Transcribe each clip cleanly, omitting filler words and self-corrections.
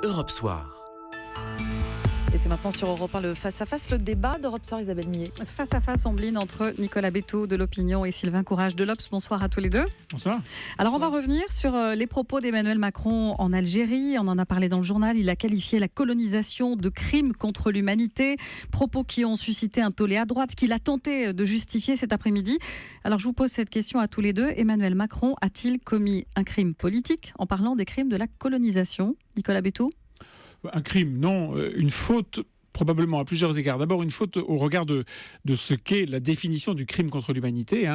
Europe Soir. Et c'est maintenant sur Europe 1 le face-à-face, le débat d'Europe Soir, Isabelle Millet. Face-à-face, Ombline, entre Nicolas Béthaud de l'Opinion et Sylvain Courage de l'Obs. Bonsoir à tous les deux. Bonsoir. Alors on va revenir sur les propos d'Emmanuel Macron en Algérie. On en a parlé dans le journal. Il a qualifié la colonisation de crime contre l'humanité. Propos qui ont suscité un tollé à droite, qu'il a tenté de justifier cet après-midi. Alors je vous pose cette question à tous les deux. Emmanuel Macron a-t-il commis un crime politique en parlant des crimes de la colonisation? Nicolas Béthaud? Un crime, non. Une faute, probablement à plusieurs égards. D'abord, une faute au regard de ce qu'est la définition du crime contre l'humanité.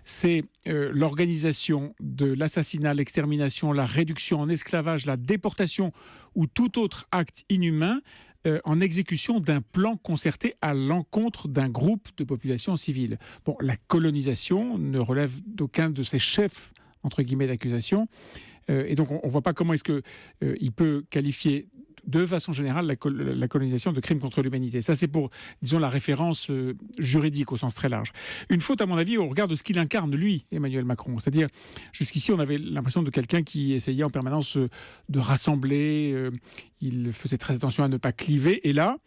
C'est l'organisation de l'assassinat, l'extermination, la réduction en esclavage, la déportation ou tout autre acte inhumain en exécution d'un plan concerté à l'encontre d'un groupe de population civile. Bon, la colonisation ne relève d'aucun de ces chefs, entre guillemets, d'accusation. Et donc, on ne voit pas comment est-ce qu'il peut qualifier de façon générale la colonisation de crimes contre l'humanité. Ça, c'est pour, disons, la référence juridique au sens très large. Une faute, à mon avis, au regard de ce qu'il incarne, lui, Emmanuel Macron. C'est-à-dire, jusqu'ici, on avait l'impression de quelqu'un qui essayait en permanence de rassembler. Il faisait très attention à ne pas cliver. Et là,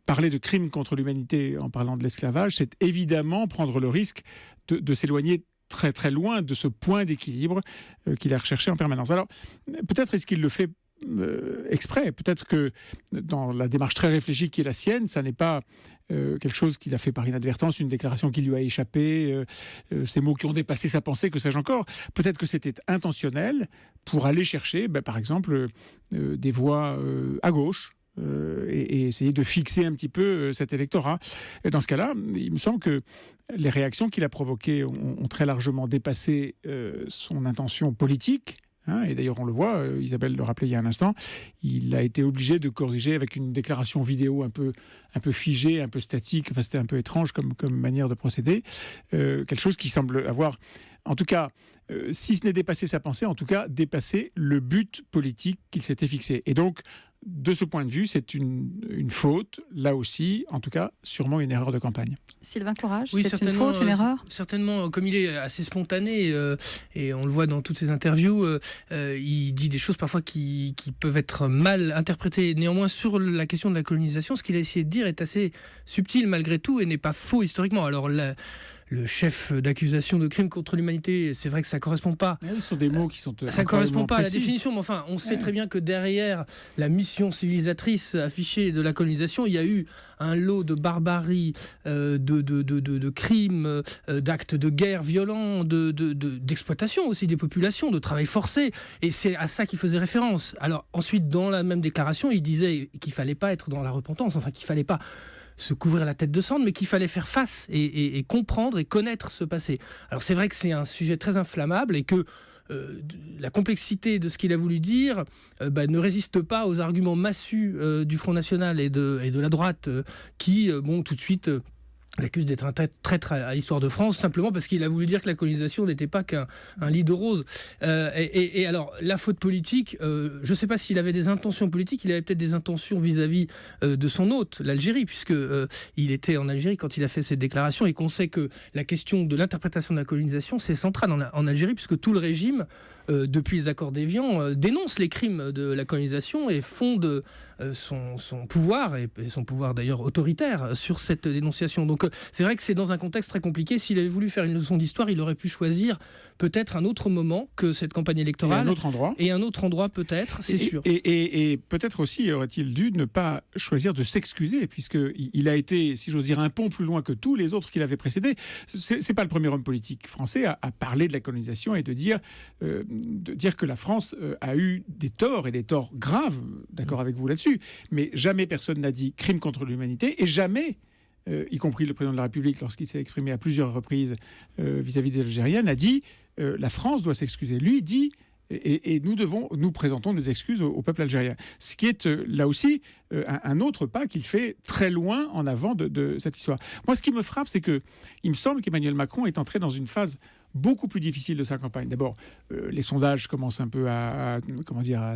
parler de crimes contre l'humanité en parlant de l'esclavage, c'est évidemment prendre le risque de s'éloigner très très loin de ce point d'équilibre qu'il a recherché en permanence. Alors, peut-être est-ce qu'il le fait exprès. Peut-être que dans la démarche très réfléchie qui est la sienne, ça n'est pas quelque chose qu'il a fait par inadvertance, une déclaration qui lui a échappé, ces mots qui ont dépassé sa pensée, que sais-je encore. Peut-être que c'était intentionnel pour aller chercher, par exemple, des voix à gauche, et essayer de fixer un petit peu cet électorat. Et dans ce cas-là, il me semble que les réactions qu'il a provoquées ont très largement dépassé son intention politique. Et d'ailleurs, on le voit, Isabelle le rappelait il y a un instant, il a été obligé de corriger avec une déclaration vidéo un peu figée, un peu statique. Enfin, c'était un peu étrange comme manière de procéder. Quelque chose qui semble avoir, en tout cas, si ce n'est dépassé sa pensée, en tout cas dépassé le but politique qu'il s'était fixé. Et donc, de ce point de vue, c'est une faute, là aussi, en tout cas, sûrement une erreur de campagne. Sylvain Courage, oui, c'est une faute, une erreur ? Certainement, comme il est assez spontané, et on le voit dans toutes ses interviews, il dit des choses parfois qui peuvent être mal interprétées. Néanmoins, sur la question de la colonisation, ce qu'il a essayé de dire est assez subtil malgré tout et n'est pas faux historiquement. Alors, le chef d'accusation de crime contre l'humanité, c'est vrai que ça correspond pas. Ce sont des mots qui sont ça correspond pas précis. à la définition, mais enfin, on sait très bien que derrière la mission civilisatrice affichée de la colonisation, il y a eu un lot de barbarie, de crimes, d'actes de guerre violents, d'exploitation aussi des populations, de travail forcé, et c'est à ça qu'il faisait référence. Alors ensuite, dans la même déclaration, il disait qu'il fallait pas être dans la repentance, enfin qu'il fallait pas se couvrir la tête de cendre, mais qu'il fallait faire face et comprendre et connaître ce passé. Alors c'est vrai que c'est un sujet très inflammable et que la complexité de ce qu'il a voulu dire ne résiste pas aux arguments massus du Front National et de la droite qui, tout de suite... l'accuse d'être un traître à l'histoire de France, simplement parce qu'il a voulu dire que la colonisation n'était pas qu'un lit de roses. Et alors, la faute politique, je ne sais pas s'il avait des intentions politiques, il avait peut-être des intentions vis-à-vis de son hôte, l'Algérie, puisque il était en Algérie quand il a fait cette déclaration, et qu'on sait que la question de l'interprétation de la colonisation, c'est central en Algérie, puisque tout le régime, depuis les accords d'Évian, dénonce les crimes de la colonisation et fonde son pouvoir, et son pouvoir d'ailleurs autoritaire, sur cette dénonciation. Donc c'est vrai que c'est dans un contexte très compliqué. S'il avait voulu faire une leçon d'histoire, il aurait pu choisir peut-être un autre moment que cette campagne électorale. Et un autre endroit peut-être, c'est sûr. Et peut-être aussi aurait-il dû ne pas choisir de s'excuser, puisqu'il a été, si j'ose dire, un pont plus loin que tous les autres qui l'avaient précédé. C'est pas le premier homme politique français à parler de la colonisation et de dire que la France a eu des torts, et des torts graves, d'accord avec vous là-dessus, mais jamais personne n'a dit crime contre l'humanité, et jamais... y compris le président de la République, lorsqu'il s'est exprimé à plusieurs reprises vis-à-vis des Algériens, a dit la France doit s'excuser. Lui dit, et nous présentons nos excuses au peuple algérien. Ce qui est là aussi un autre pas qu'il fait très loin en avant de cette histoire. Moi, ce qui me frappe, c'est que il me semble qu'Emmanuel Macron est entré dans une phase beaucoup plus difficile de sa campagne. D'abord, les sondages commencent un peu à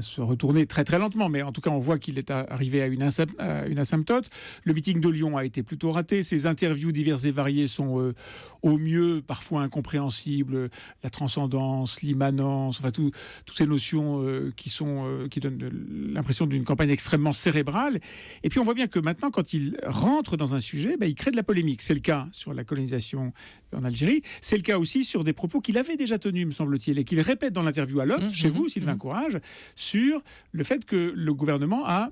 se retourner très très lentement, mais en tout cas, on voit qu'il est arrivé à une asymptote. Le meeting de Lyon a été plutôt raté. Ses interviews diverses et variées sont au mieux parfois incompréhensibles. La transcendance, l'immanence, enfin toutes ces notions qui donnent l'impression d'une campagne extrêmement cérébrale. Et puis on voit bien que maintenant, quand il rentre dans un sujet, il crée de la polémique. C'est le cas sur la colonisation en Algérie. C'est le cas aussi sur des propos qu'il avait déjà tenus, me semble-t-il, et qu'il répète dans l'interview à l'Obs, chez vous, Sylvain Courage, sur le fait que le gouvernement a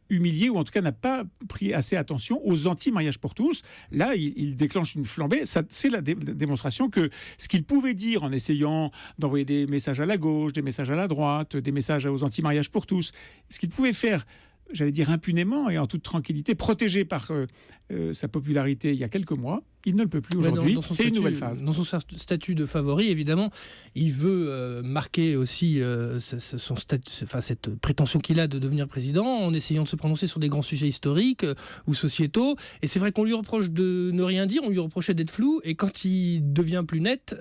humilié, ou en tout cas n'a pas pris assez attention aux anti-mariage pour tous. Là, il déclenche une flambée. C'est la démonstration que ce qu'il pouvait dire en essayant d'envoyer des messages à la gauche, des messages à la droite, des messages aux anti-mariage pour tous, ce qu'il pouvait faire, j'allais dire impunément et en toute tranquillité, protégé par sa popularité il y a quelques mois, il ne le peut plus aujourd'hui. C'est une nouvelle phase. Dans son statut de favori, évidemment, il veut marquer aussi cette prétention qu'il a de devenir président en essayant de se prononcer sur des grands sujets historiques ou sociétaux. Et c'est vrai qu'on lui reproche de ne rien dire, on lui reprochait d'être flou, et quand il devient plus net,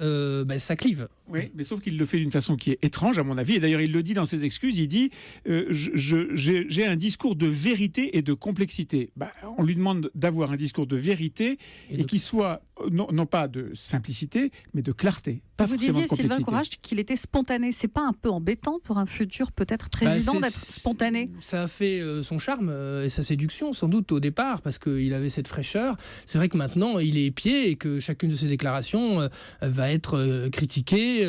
ça clive. Oui, mais sauf qu'il le fait d'une façon qui est étrange, à mon avis. Et d'ailleurs, il le dit dans ses excuses, il dit j'ai un discours de vérité et de complexité. On lui demande d'avoir un discours de vérité et qui soit non pas de simplicité, mais de clarté. Pas Vous forcément disiez, de complexité. Sylvain Courage, qu'il était spontané. C'est pas un peu embêtant pour un futur peut-être président d'être spontané? Ça a fait son charme et sa séduction, sans doute, au départ, parce qu'il avait cette fraîcheur. C'est vrai que maintenant, il est épié et que chacune de ses déclarations va être critiquée. Il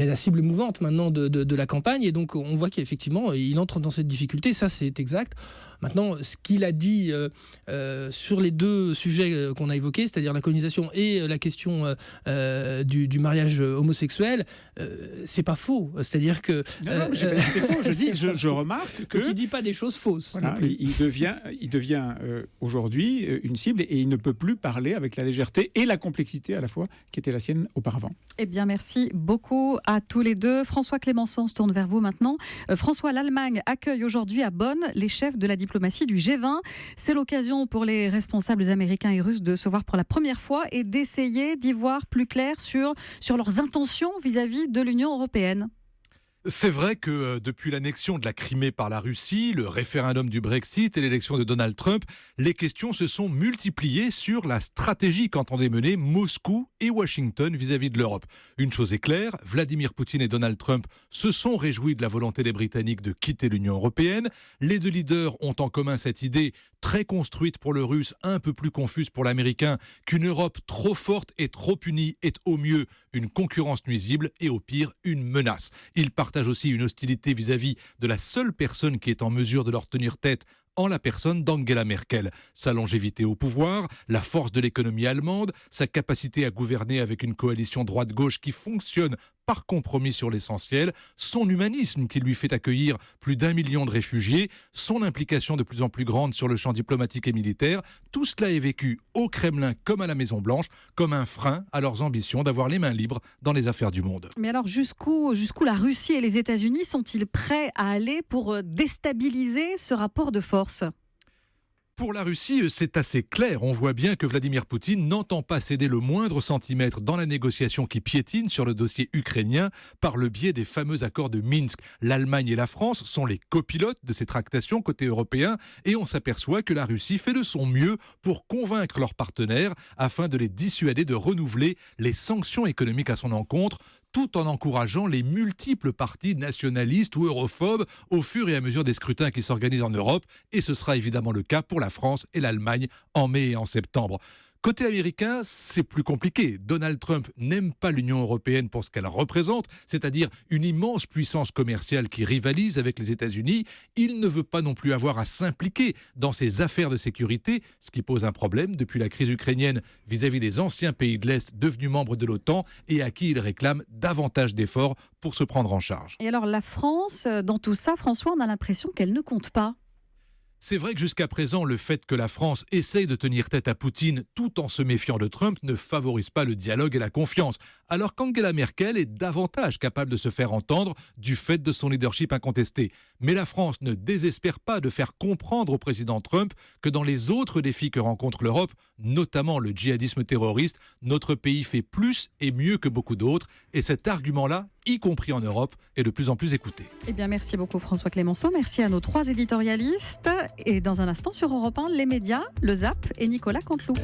est la cible mouvante maintenant de la campagne, et donc on voit qu'effectivement, il entre dans cette difficulté. Ça, c'est exact. Maintenant, ce qu'il a dit sur les deux sujets qu'on a évoqués, c'est-à-dire la colonisation et la question du mariage homosexuel, c'est pas faux. C'est-à-dire que Non, c'est faux. Je remarque que il dit pas des choses fausses. Voilà, il devient aujourd'hui une cible, et il ne peut plus parler avec la légèreté et la complexité à la fois qui était la sienne auparavant. Eh bien, merci beaucoup à tous les deux. François Clémenceau, on se tourne vers vous maintenant. François, l'Allemagne accueille aujourd'hui à Bonn les chefs de la diplomatie du G20. C'est l'occasion pour les responsables américains et russes de se voir pour la première fois et d'essayer d'y voir plus clair sur leurs intentions vis-à-vis de l'Union européenne. C'est vrai que depuis l'annexion de la Crimée par la Russie, le référendum du Brexit et l'élection de Donald Trump, les questions se sont multipliées sur la stratégie qu'entendaient mener Moscou et Washington vis-à-vis de l'Europe. Une chose est claire, Vladimir Poutine et Donald Trump se sont réjouis de la volonté des Britanniques de quitter l'Union européenne. Les deux leaders ont en commun cette idée très construite pour le Russe, un peu plus confuse pour l'Américain, qu'une Europe trop forte et trop unie est au mieux une concurrence nuisible et au pire une menace. Ils partagent aussi une hostilité vis-à-vis de la seule personne qui est en mesure de leur tenir tête, en la personne d'Angela Merkel. Sa longévité au pouvoir, la force de l'économie allemande, sa capacité à gouverner avec une coalition droite-gauche qui fonctionne par compromis sur l'essentiel, son humanisme qui lui fait accueillir plus d'1 million de réfugiés, son implication de plus en plus grande sur le champ diplomatique et militaire, tout cela est vécu au Kremlin comme à la Maison-Blanche comme un frein à leurs ambitions d'avoir les mains libres dans les affaires du monde. Mais alors jusqu'où la Russie et les États-Unis sont-ils prêts à aller pour déstabiliser ce rapport de force ? Pour la Russie, c'est assez clair. On voit bien que Vladimir Poutine n'entend pas céder le moindre centimètre dans la négociation qui piétine sur le dossier ukrainien par le biais des fameux accords de Minsk. L'Allemagne et la France sont les copilotes de ces tractations côté européen, et on s'aperçoit que la Russie fait de son mieux pour convaincre leurs partenaires afin de les dissuader de renouveler les sanctions économiques à son encontre, tout en encourageant les multiples partis nationalistes ou europhobes au fur et à mesure des scrutins qui s'organisent en Europe, et ce sera évidemment le cas pour la France et l'Allemagne en mai et en septembre. Côté américain, c'est plus compliqué. Donald Trump n'aime pas l'Union européenne pour ce qu'elle représente, c'est-à-dire une immense puissance commerciale qui rivalise avec les États-Unis. Il ne veut pas non plus avoir à s'impliquer dans ses affaires de sécurité, ce qui pose un problème depuis la crise ukrainienne vis-à-vis des anciens pays de l'Est devenus membres de l'OTAN et à qui il réclame davantage d'efforts pour se prendre en charge. Et alors la France, dans tout ça, François, on a l'impression qu'elle ne compte pas. C'est vrai que jusqu'à présent, le fait que la France essaye de tenir tête à Poutine tout en se méfiant de Trump ne favorise pas le dialogue et la confiance, alors qu'Angela Merkel est davantage capable de se faire entendre du fait de son leadership incontesté. Mais la France ne désespère pas de faire comprendre au président Trump que dans les autres défis que rencontre l'Europe, notamment le djihadisme terroriste. Notre pays fait plus et mieux que beaucoup d'autres. Et cet argument-là, y compris en Europe, est de plus en plus écouté. Eh bien, merci beaucoup François Clémenceau. Merci à nos 3 éditorialistes. Et dans un instant sur Europe 1, les médias, le ZAP et Nicolas Canteloup.